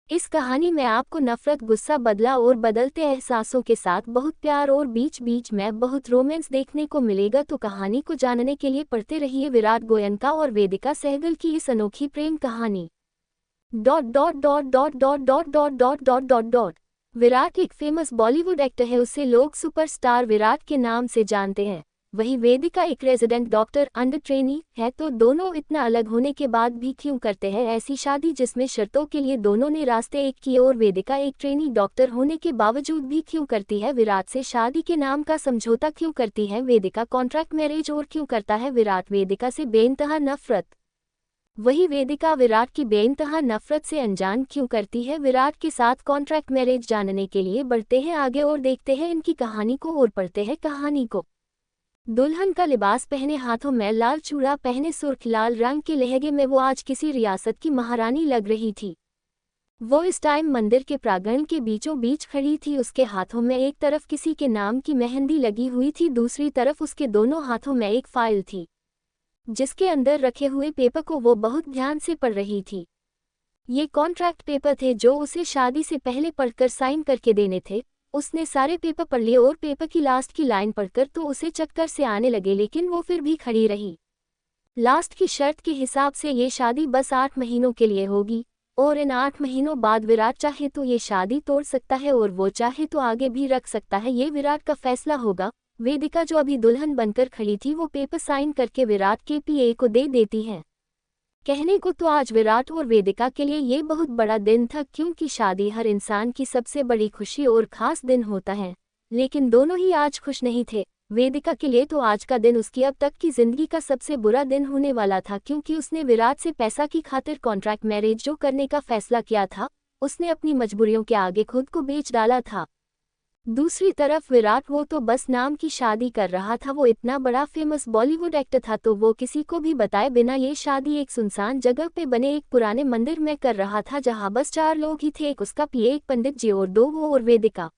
इस कहानी में आपको नफरत, गुस्सा, बदला और बदलते एहसासों के साथ बहुत प्यार और बीच बीच में बहुत रोमांस देखने को मिलेगा। तो कहानी को जानने के लिए पढ़ते रहिए विराट गोयनका और वेदिका सहगल की इस अनोखी प्रेम कहानी। Dot dot dot dot dot dot dot dot dot dot dot Virat एक फेमस बॉलीवुड एक्टर है, उसे लोग सुपरस्टार विराट के नाम से जानते हैं। वही वेदिका एक रेजिडेंट डॉक्टर अंडर ट्रेनी है। तो दोनों इतना अलग होने के बाद भी क्यों करते हैं ऐसी शादी जिसमें शर्तों के लिए दोनों ने रास्ते एक किए, और वेदिका एक ट्रेनी डॉक्टर होने के बावजूद भी क्यों करती है विराट से शादी के नाम का समझौता क्यों करती है वेदिका कॉन्ट्रैक्ट मैरिज, और क्यों करता है विराट वेदिका से बेइंतहा नफरत। वही वेदिका विराट की बेइंतहा नफरत से अनजान क्यों करती है विराट के साथ कॉन्ट्रैक्ट मैरिज। जानने के लिए बढ़ते हैं आगे और देखते हैं इनकी कहानी को और पढ़ते हैं कहानी को। दुल्हन का लिबास पहने, हाथों में लाल चूड़ा पहने, सुर्ख लाल रंग के लहंगे में वो आज किसी रियासत की महारानी लग रही थी। वो इस टाइम मंदिर के प्रांगण के बीचों बीच खड़ी थी। उसके हाथों में एक तरफ किसी के नाम की मेहंदी लगी हुई थी, दूसरी तरफ उसके दोनों हाथों में एक फाइल थी जिसके अंदर रखे हुए पेपर को वो बहुत ध्यान से पढ़ रही थी। ये कॉन्ट्रैक्ट पेपर थे जो उसे शादी से पहले पढ़कर साइन करके देने थे। उसने सारे पेपर पढ़ लिए और पेपर की लास्ट की लाइन पढ़कर तो उसे चक्कर से आने लगे, लेकिन वो फिर भी खड़ी रही। लास्ट की शर्त के हिसाब से ये शादी बस 8 महीनों के लिए होगी, और इन 8 महीनों बाद विराट चाहे तो ये शादी तोड़ सकता है और वो चाहे तो आगे भी रख सकता है। ये विराट का फैसला होगा। वेदिका जो अभी दुल्हन बनकर खड़ी थी वो पेपर साइन करके विराट के पीए को दे देती है। कहने को तो आज विराट और वेदिका के लिए ये बहुत बड़ा दिन था, क्योंकि शादी हर इंसान की सबसे बड़ी खुशी और खास दिन होता है। लेकिन दोनों ही आज खुश नहीं थे। वेदिका के लिए तो आज का दिन उसकी अब तक की जिंदगी का सबसे बुरा दिन होने वाला था, क्योंकि उसने विराट से पैसा की खातिर कॉन्ट्रैक्ट मैरिज जो करने का फैसला किया था, उसने अपनी मजबूरियों के आगे खुद को बेच डाला था। दूसरी तरफ विराट, वो तो बस नाम की शादी कर रहा था। वो इतना बड़ा फेमस बॉलीवुड एक्टर था, तो वो किसी को भी बताए बिना ये शादी एक सुनसान जगह पे बने एक पुराने मंदिर में कर रहा था, जहां बस 4 लोग ही थे, एक उसका पीए, एक पंडित जी और 2 वो और वेदिका।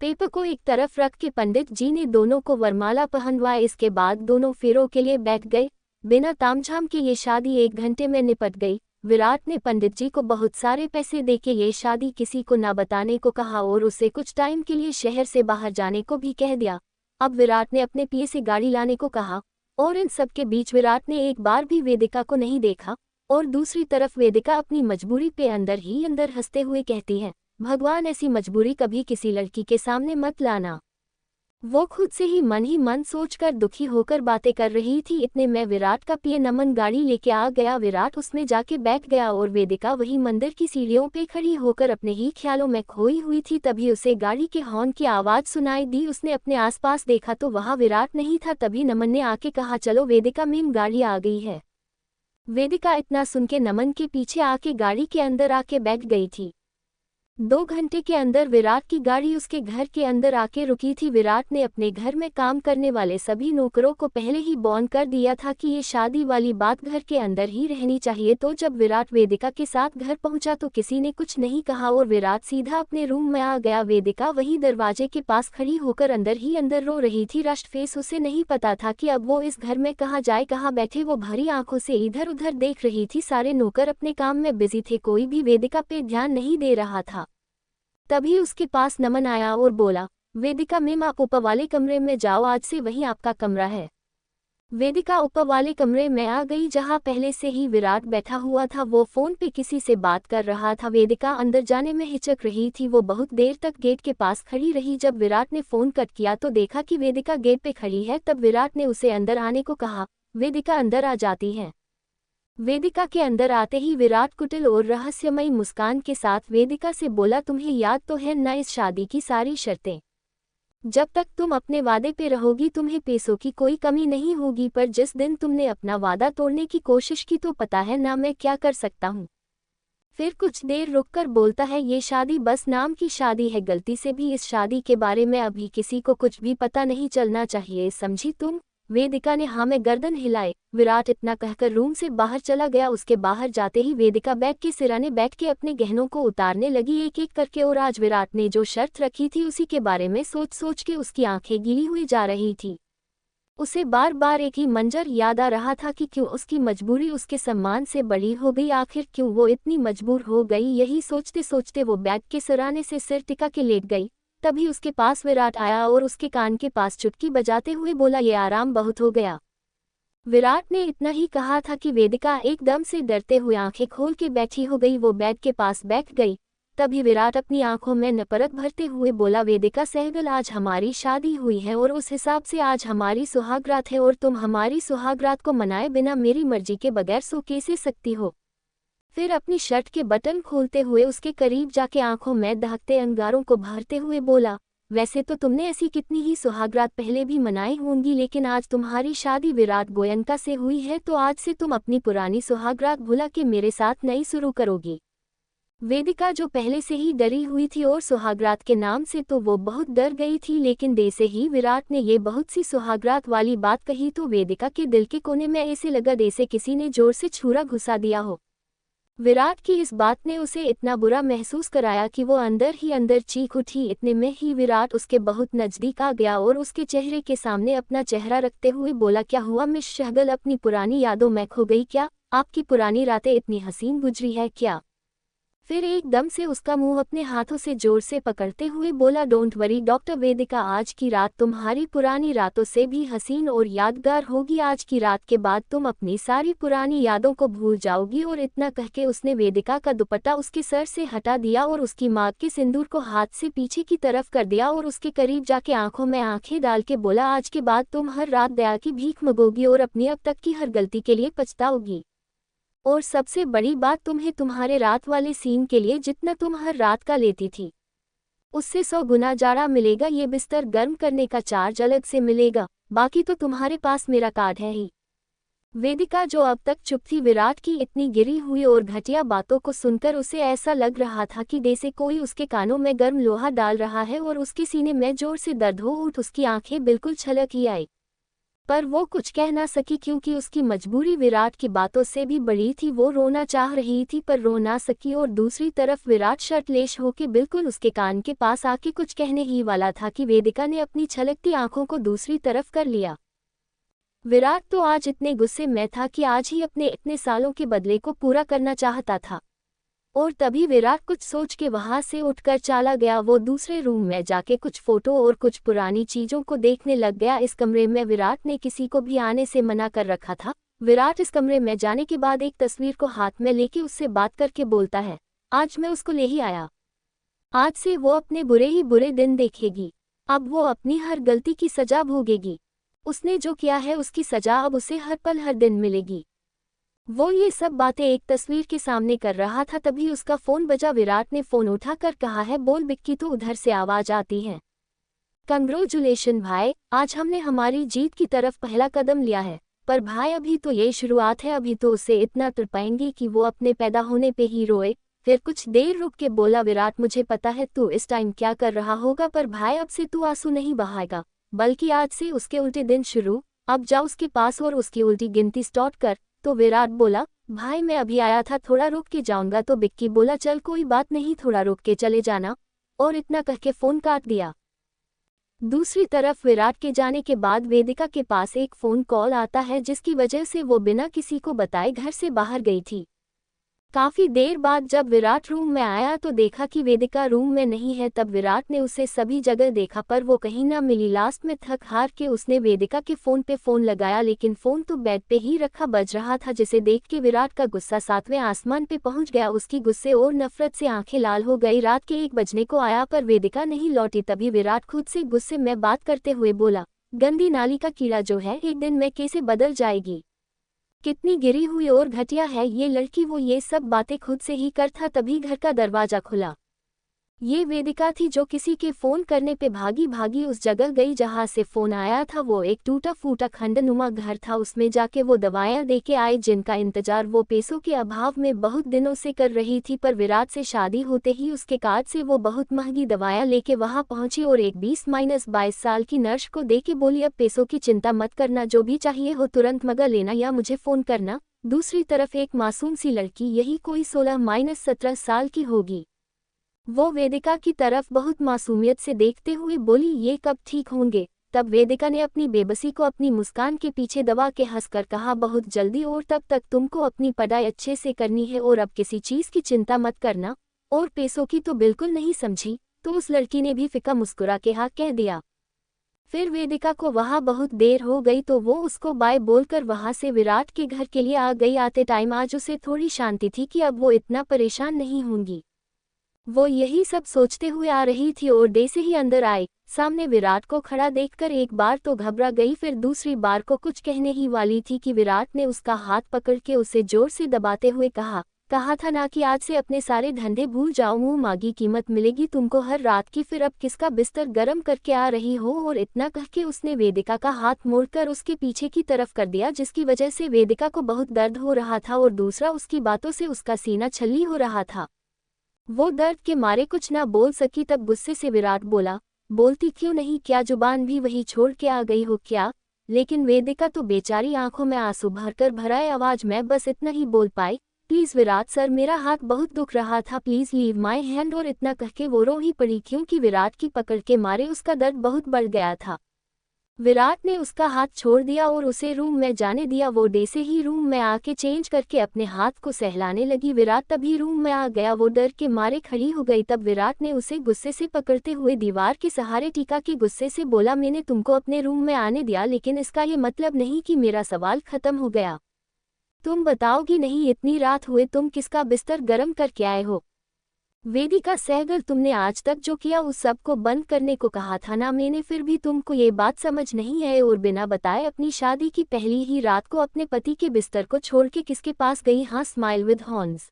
पेपर को एक तरफ रख के पंडित जी ने दोनों को वरमाला पहनवाए। इसके बाद दोनों फेरों के लिए बैठ गए। बिना तामझाम के ये शादी 1 घंटे में निपट गई। विराट ने पंडित जी को बहुत सारे पैसे देके ये शादी किसी को ना बताने को कहा और उसे कुछ टाइम के लिए शहर से बाहर जाने को भी कह दिया। अब विराट ने अपने पीए से गाड़ी लाने को कहा, और इन सब के बीच विराट ने एक बार भी वेदिका को नहीं देखा। और दूसरी तरफ वेदिका अपनी मजबूरी पे अंदर ही अंदर हंसते हुए कहती है, भगवान ऐसी मजबूरी कभी किसी लड़की के सामने मत लाना। वो खुद से ही मन सोचकर दुखी होकर बातें कर रही थी। इतने में विराट का पीए नमन गाड़ी लेके आ गया। विराट उसमें जाके बैठ गया और वेदिका वही मंदिर की सीढ़ियों पे खड़ी होकर अपने ही ख्यालों में खोई हुई थी। तभी उसे गाड़ी के हॉर्न की आवाज सुनाई दी। उसने अपने आसपास देखा तो वहां विराट नहीं था। तभी नमन ने आके कहा, चलो वेदिका मैम, गाड़ी आ गई है। वेदिका इतना सुन के नमन के पीछे आके गाड़ी के अंदर आके बैठ गई थी। 2 घंटे के अंदर विराट की गाड़ी उसके घर के अंदर आके रुकी थी। विराट ने अपने घर में काम करने वाले सभी नौकरों को पहले ही वार्न कर दिया था कि ये शादी वाली बात घर के अंदर ही रहनी चाहिए। तो जब विराट वेदिका के साथ घर पहुंचा तो किसी ने कुछ नहीं कहा और विराट सीधा अपने रूम में आ गया। वेदिका वही दरवाजे के पास खड़ी होकर अंदर ही अंदर रो रही थी। रश्ट फेस, उसे नहीं पता था कि अब वो इस घर में कहाँ जाए, कहाँ बैठे। वो भरी आंखों से इधर उधर देख रही थी। सारे नौकर अपने काम में बिजी थे, कोई भी वेदिका पे ध्यान नहीं दे रहा था। तभी उसके पास नमन आया और बोला, वेदिका मैम, आप ऊपर वाले कमरे में जाओ, आज से वही आपका कमरा है। वेदिका ऊपर वाले कमरे में आ गई, जहां पहले से ही विराट बैठा हुआ था। वो फोन पे किसी से बात कर रहा था। वेदिका अंदर जाने में हिचक रही थी। वो बहुत देर तक गेट के पास खड़ी रही। जब विराट ने फोन कट किया तो देखा कि वेदिका गेट पे खड़ी है। तब विराट ने उसे अंदर आने को कहा। वेदिका अंदर आ जाती है। वेदिका के अंदर आते ही विराट कुटिल और रहस्यमयी मुस्कान के साथ वेदिका से बोला, तुम्हें याद तो है ना इस शादी की सारी शर्तें? जब तक तुम अपने वादे पे रहोगी तुम्हें पैसों की कोई कमी नहीं होगी, पर जिस दिन तुमने अपना वादा तोड़ने की कोशिश की तो पता है ना मैं क्या कर सकता हूँ। फिर कुछ देर रुककर बोलता है, ये शादी बस नाम की शादी है, गलती से भी इस शादी के बारे में अभी किसी को कुछ भी पता नहीं चलना चाहिए, समझी तुम? वेदिका ने हाँ में गर्दन हिलाए। विराट इतना कहकर रूम से बाहर चला गया। उसके बाहर जाते ही वेदिका बैग के सिराने बैठ के अपने गहनों को उतारने लगी एक एक करके, और आज विराट ने जो शर्त रखी थी उसी के बारे में सोच सोच के उसकी आंखें गीली हुई जा रही थी। उसे बार बार एक ही मंजर याद आ रहा था कि क्यों उसकी मजबूरी उसके सम्मान से बड़ी हो गई, आखिर क्यों वो इतनी मजबूर हो गई। यही सोचते सोचते वो बैग के सिराने से सिर टिका के लेट गई। तभी उसके पास विराट आया और उसके कान के पास चुटकी बजाते हुए बोला, ये आराम बहुत हो गया। विराट ने इतना ही कहा था कि वेदिका एकदम से डरते हुए आंखें खोल के बैठी हो गई। वो बेड के पास बैठ गई। तभी विराट अपनी आंखों में नफरत भरते हुए बोला, वेदिका सहगल, आज हमारी शादी हुई है और उस हिसाब से आज हमारी सुहागरात है और तुम हमारी सुहागरात को मनाए बिना मेरी मर्जी के बगैर सो कैसे सकती हो। फिर अपनी शर्ट के बटन खोलते हुए उसके करीब जाके आंखों में दहकते अंगारों को भरते हुए बोला, वैसे तो तुमने ऐसी कितनी ही सुहागरात पहले भी मनाई होंगी, लेकिन आज तुम्हारी शादी विराट गोयनका से हुई है तो आज से तुम अपनी पुरानी सुहागरात भुला के मेरे साथ नई शुरू करोगी। वेदिका जो पहले से ही डरी हुई थी और सुहागरात के नाम से तो वो बहुत डर गई थी, लेकिन जैसे ही विराट ने ये बहुत सी सुहागरात वाली बात कही तो वेदिका के दिल के कोने में ऐसे लगा जैसे किसी ने जोर से छुरा घुसा दिया हो। विराट की इस बात ने उसे इतना बुरा महसूस कराया कि वो अंदर ही अंदर चीख उठी। इतने में ही विराट उसके बहुत नजदीक आ गया और उसके चेहरे के सामने अपना चेहरा रखते हुए बोला, क्या हुआ मिस सहगल, अपनी पुरानी यादों में खो गई क्या? आपकी पुरानी रातें इतनी हसीन गुजरी है क्या? फिर एकदम से उसका मुंह अपने हाथों से जोर से पकड़ते हुए बोला, डोंट वरी डॉक्टर वेदिका, आज की रात तुम्हारी पुरानी रातों से भी हसीन और यादगार होगी। आज की रात के बाद तुम अपनी सारी पुरानी यादों को भूल जाओगी। और इतना कहके उसने वेदिका का दुपट्टा उसके सर से हटा दिया और उसकी मांग के सिंदूर को हाथ से पीछे की तरफ कर दिया और उसके करीब जाके आंखों में आंखें डाल के बोला, आज के बाद तुम हर रात दया की भीख मांगोगी और अपनी अब तक की हर गलती के लिए पछताओगी। और सबसे बड़ी बात, तुम्हें तुम्हारे रात वाले सीन के लिए जितना तुम हर रात का लेती थी उससे 100 गुना जाड़ा मिलेगा। ये बिस्तर गर्म करने का चार्ज अलग से मिलेगा, बाकी तो तुम्हारे पास मेरा कार्ड है ही। वेदिका जो अब तक चुप थी, विराट की इतनी गिरी हुई और घटिया बातों को सुनकर उसे ऐसा लग रहा था कि जैसे कोई उसके कानों में गर्म लोहा डाल रहा है और उसके सीने में जोर से दर्द हो उठ। उसकी आंखें बिल्कुल छलक ही आई, पर वो कुछ कह ना सकी क्योंकि उसकी मजबूरी विराट की बातों से भी बड़ी थी। वो रोना चाह रही थी पर रो ना सकी। और दूसरी तरफ विराट शर्टलेश होके बिल्कुल उसके कान के पास आके कुछ कहने ही वाला था कि वेदिका ने अपनी छलकती आंखों को दूसरी तरफ कर लिया। विराट तो आज इतने गुस्से में था कि आज ही अपने इतने सालों के बदले को पूरा करना चाहता था। और तभी विराट कुछ सोच के वहां से उठकर चला गया। वो दूसरे रूम में जाके कुछ फोटो और कुछ पुरानी चीजों को देखने लग गया। इस कमरे में विराट ने किसी को भी आने से मना कर रखा था। विराट इस कमरे में जाने के बाद एक तस्वीर को हाथ में लेके उससे बात करके बोलता है, आज मैं उसको ले ही आया। आज से वो अपने बुरे ही बुरे दिन देखेगी। अब वो अपनी हर गलती की सजा भोगेगी। उसने जो किया है उसकी सजा अब उसे हर पल हर दिन मिलेगी। वो ये सब बातें एक तस्वीर के सामने कर रहा था, तभी उसका फोन बजा। विराट ने फोन उठाकर कहा है, बोल बिक्की, तो उधर से आवाज आती है, कंग्रेचुलेशन भाई, आज हमने हमारी जीत की तरफ पहला कदम लिया है। पर भाई अभी तो ये शुरुआत है, अभी तो उसे इतना तड़पाएंगे कि वो अपने पैदा होने पे ही रोए। फिर कुछ देर रुक के बोला, विराट मुझे पता है तू इस टाइम क्या कर रहा होगा, पर भाई अब से तू आंसू नहीं बहाएगा, बल्कि आज से उसके उल्टे दिन शुरू। अब जा उसके पास और उसकी उल्टी गिनती स्टार्ट कर। तो विराट बोला, भाई मैं अभी आया था, थोड़ा रुक के जाऊंगा। तो बिक्की बोला, चल कोई बात नहीं, थोड़ा रुक के चले जाना। और इतना कह के फोन काट दिया। दूसरी तरफ विराट के जाने के बाद वेदिका के पास एक फोन कॉल आता है, जिसकी वजह से वो बिना किसी को बताए घर से बाहर गई थी। काफी देर बाद जब विराट रूम में आया तो देखा कि वेदिका रूम में नहीं है। तब विराट ने उसे सभी जगह देखा पर वो कहीं ना मिली। लास्ट में थक हार के उसने वेदिका के फोन पे फोन लगाया, लेकिन फोन तो बेड पे ही रखा बज रहा था, जिसे देख के विराट का गुस्सा 7वें आसमान पे पहुंच गया। उसकी गुस्से और नफरत से आंखें लाल हो गई। रात के 1 बजने को आया पर वेदिका नहीं लौटी। तभी विराट खुद से गुस्से में बात करते हुए बोला, गंदी नाली का कीड़ा जो है एक दिन में कैसे बदल जाएगी, कितनी गिरी हुई और घटिया है ये लड़की। वो ये सब बातें खुद से ही कर था। तभी घर का दरवाजा खुला। ये वेदिका थी जो किसी के फोन करने पे भागी भागी उस जगह गई जहां से फोन आया था। वो एक टूटा फूटा खंडनुमा घर था। उसमें जाके वो दवाएं देके आए जिनका इंतजार वो पैसों के अभाव में बहुत दिनों से कर रही थी। पर विराट से शादी होते ही उसके कार्ड से वो बहुत महंगी दवाएं लेके वहां पहुंची और एक 20-22 साल की नर्स को देके बोली, अब पैसों की चिंता मत करना, जो भी चाहिए हो तुरंत मंगा लेना या मुझे फोन करना। दूसरी तरफ एक मासूम सी लड़की, यही कोई 16-17 साल की होगी, वो वेदिका की तरफ बहुत मासूमियत से देखते हुए बोली, ये कब ठीक होंगे, तब वेदिका ने अपनी बेबसी को अपनी मुस्कान के पीछे दबा के हंसकर कहा, बहुत जल्दी, और तब तक तुमको अपनी पढ़ाई अच्छे से करनी है और अब किसी चीज़ की चिंता मत करना, और पैसों की तो बिल्कुल नहीं समझी। तो उस लड़की ने भी फिका मुस्कुरा के हाँ कह दिया। फिर वेदिका को वहाँ बहुत देर हो गई तो वो उसको बाय बोलकर वहाँ से विराट के घर के लिए आ गई। आते टाइम आज उसे थोड़ी शांति थी कि अब वो इतना परेशान नहीं होंगी। वो यही सब सोचते हुए आ रही थी और डे से ही अंदर आई। सामने विराट को खड़ा देखकर एक बार तो घबरा गई, फिर दूसरी बार को कुछ कहने ही वाली थी कि विराट ने उसका हाथ पकड़ के उसे जोर से दबाते हुए कहा था ना कि आज से अपने सारे धंधे भूल जाओ, मुंह मांगी कीमत मिलेगी तुमको हर रात की, फिर अब किसका बिस्तर गर्म करके आ रही हो। और इतना कह के उसने वेदिका का हाथ मोड़कर उसके पीछे की तरफ कर दिया, जिसकी वजह से वेदिका को बहुत दर्द हो रहा था और दूसरा उसकी बातों से उसका सीना छल्ली हो रहा था। वो दर्द के मारे कुछ ना बोल सकी। तब गुस्से से विराट बोला, बोलती क्यों नहीं, क्या जुबान भी वही छोड़ के आ गई हो क्या। लेकिन वेदिका तो बेचारी आंखों में आंसू भरकर भराए आवाज में बस इतना ही बोल पाई, प्लीज विराट सर, मेरा हाथ बहुत दुख रहा था, प्लीज लीव माई हैंड। और इतना कह के वो रो ही पड़ी क्योंकि विराट की पकड़ के मारे उसका दर्द बहुत बढ़ गया था। विराट ने उसका हाथ छोड़ दिया और उसे रूम में जाने दिया। वो डे से ही रूम में आके चेंज करके अपने हाथ को सहलाने लगी। विराट तभी रूम में आ गया। वो डर के मारे खड़ी हो गई। तब विराट ने उसे गुस्से से पकड़ते हुए दीवार के सहारे टीका के गुस्से से बोला, मैंने तुमको अपने रूम में आने दिया, लेकिन इसका ये मतलब नहीं कि मेरा सवाल खत्म हो गया। तुम बताओगी नहीं, इतनी रात हुए तुम किसका बिस्तर गर्म करके आए हो। वेदिका सहगल, तुमने आज तक जो किया उस सब को बंद करने को कहा था ना मैंने, फिर भी तुमको ये बात समझ नहीं है और बिना बताए अपनी शादी की पहली ही रात को अपने पति के बिस्तर को छोड़ के किसके पास गई। हाँ, स्माइल विद हॉर्न्स।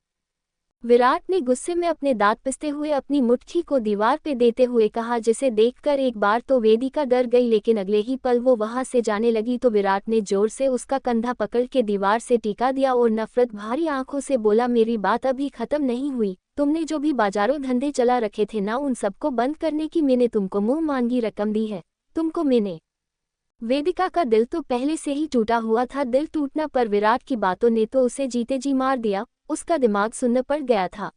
विराट ने गुस्से में अपने दांत पिसते हुए अपनी मुट्ठी को दीवार पे देते हुए कहा, जिसे देखकर एक बार तो वेदिका डर गई, लेकिन अगले ही पल वो वहां से जाने लगी तो विराट ने जोर से उसका कंधा पकड़ के दीवार से टिका दिया और नफरत भारी आंखों से बोला, मेरी बात अभी खत्म नहीं हुई। तुमने जो भी बाजारों धंधे चला रखे थे ना, उन सबको बंद करने की मैंने तुमको मुंह मांगी रकम दी है। तुमको मैंने। वेदिका का दिल तो पहले से ही टूटा हुआ था। दिल टूटना पर विराट की बातों ने तो उसे जीते जी मार दिया। उसका दिमाग सुन्न पड़ गया था।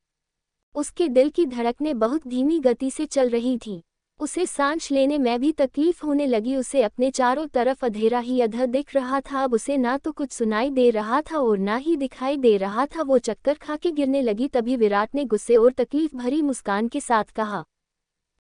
उसके दिल की धड़कनें बहुत धीमी गति से चल रही थीं। उसे सांस लेने में भी तकलीफ होने लगी। उसे अपने चारों तरफ अंधेरा ही अंधेरा दिख रहा था। अब उसे ना तो कुछ सुनाई दे रहा था और ना ही दिखाई दे रहा था। वो चक्कर खा के गिरने लगी। तभी विराट ने गुस्से और तकलीफ भरी मुस्कान के साथ कहा,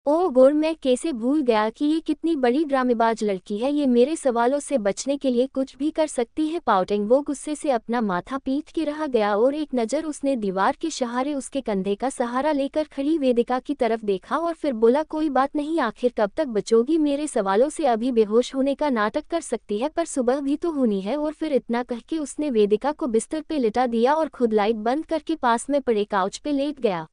ओ गौर, मैं कैसे भूल गया कि ये कितनी बड़ी ड्रामेबाज लड़की है। ये मेरे सवालों से बचने के लिए कुछ भी कर सकती है। पाउटिंग वो गुस्से से अपना माथा पीट के रह गया और एक नज़र उसने दीवार के सहारे उसके कंधे का सहारा लेकर खड़ी वेदिका की तरफ देखा और फिर बोला, कोई बात नहीं, आखिर कब तक बचोगी मेरे सवालों से। अभी बेहोश होने का नाटक कर सकती है, पर सुबह भी तो होनी है। और फिर इतना कह के उसने वेदिका को बिस्तर पे लिटा दिया और खुद लाइट बंद करके पास में पड़े काउच पे लेट गया।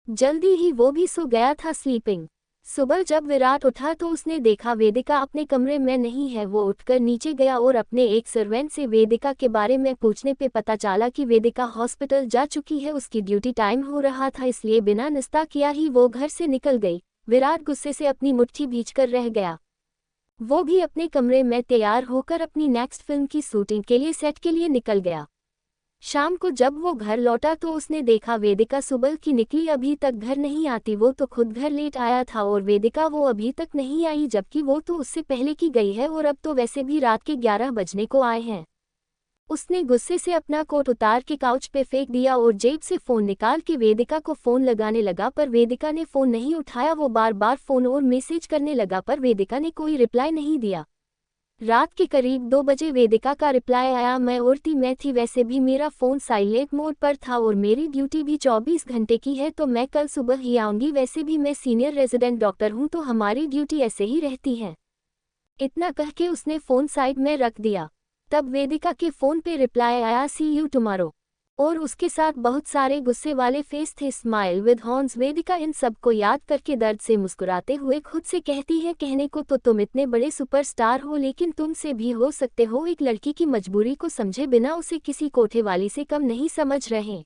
जल्दी ही वो भी सो गया था, स्लीपिंग। सुबह जब विराट उठा तो उसने देखा वेदिका अपने कमरे में नहीं है। वो उठकर नीचे गया और अपने एक सर्वेंट से वेदिका के बारे में पूछने पे पता चला कि वेदिका हॉस्पिटल जा चुकी है। उसकी ड्यूटी टाइम हो रहा था, इसलिए बिना नाश्ता किया ही वो घर से निकल गई। विराट गुस्से से अपनी मुट्ठी भींचकर रह गया। वो भी अपने कमरे में तैयार होकर अपनी नेक्स्ट फिल्म की शूटिंग के लिए सेट के लिए निकल गया। शाम को जब वो घर लौटा तो उसने देखा वेदिका सुबह की निकली, अभी तक घर नहीं आती। वो तो खुद घर लेट आया था और वेदिका वो अभी तक नहीं आई, जबकि वो तो उससे पहले की गई है और अब तो वैसे भी रात के 11 बजने को आए हैं। उसने गुस्से से अपना कोट उतार के काउच पे फेंक दिया और जेब से फ़ोन निकाल के वेदिका को फ़ोन लगाने लगा, पर वेदिका ने फ़ोन नहीं उठाया। वो बार बार फ़ोन और मैसेज करने लगा, पर वेदिका ने कोई रिप्लाई नहीं दिया। रात के करीब 2 बजे वेदिका का रिप्लाई आया, मैं उड़ती में थी, वैसे भी मेरा फ़ोन साइलेंट मोड पर था और मेरी ड्यूटी भी 24 घंटे की है, तो मैं कल सुबह ही आऊँगी। वैसे भी मैं सीनियर रेजिडेंट डॉक्टर हूँ, तो हमारी ड्यूटी ऐसे ही रहती है। इतना कह के उसने फ़ोन साइड में रख दिया। तब वेदिका के फ़ोन पे रिप्लाई आया, सी यू टुमारो, और उसके साथ बहुत सारे गुस्से वाले फेस थे, स्माइल विद हॉर्न्स। वेदिका इन सब को याद करके दर्द से मुस्कुराते हुए खुद से कहती है, कहने को तो तुम इतने बड़े सुपरस्टार हो, लेकिन तुमसे भी हो सकते हो एक लड़की की मजबूरी को समझे बिना उसे किसी कोठे वाली से कम नहीं समझ रहे।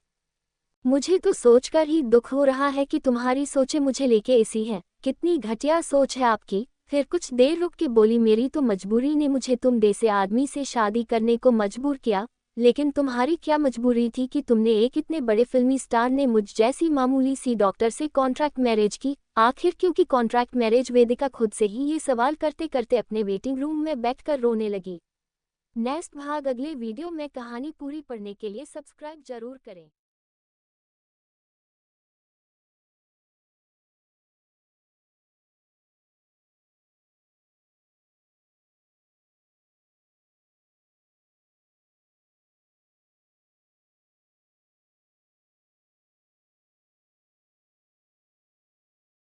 मुझे तो सोचकर ही दुख हो रहा है कि तुम्हारी सोचें मुझे लेके ऐसी हैं। कितनी घटिया सोच है आपकी। फिर कुछ देर रुक के बोली, मेरी तो मजबूरी ने मुझे तुम जैसे आदमी से शादी करने को मजबूर किया। लेकिन तुम्हारी क्या मजबूरी थी कि तुमने एक इतने बड़े फिल्मी स्टार ने मुझ जैसी मामूली सी डॉक्टर से कॉन्ट्रैक्ट मैरिज की? आखिर क्योंकि कॉन्ट्रैक्ट मैरिज? वेदिका खुद से ही ये सवाल करते करते अपने वेटिंग रूम में बैठकर रोने लगी। नेक्स्ट भाग अगले वीडियो में। कहानी पूरी पढ़ने के लिए सब्सक्राइब जरूर करें।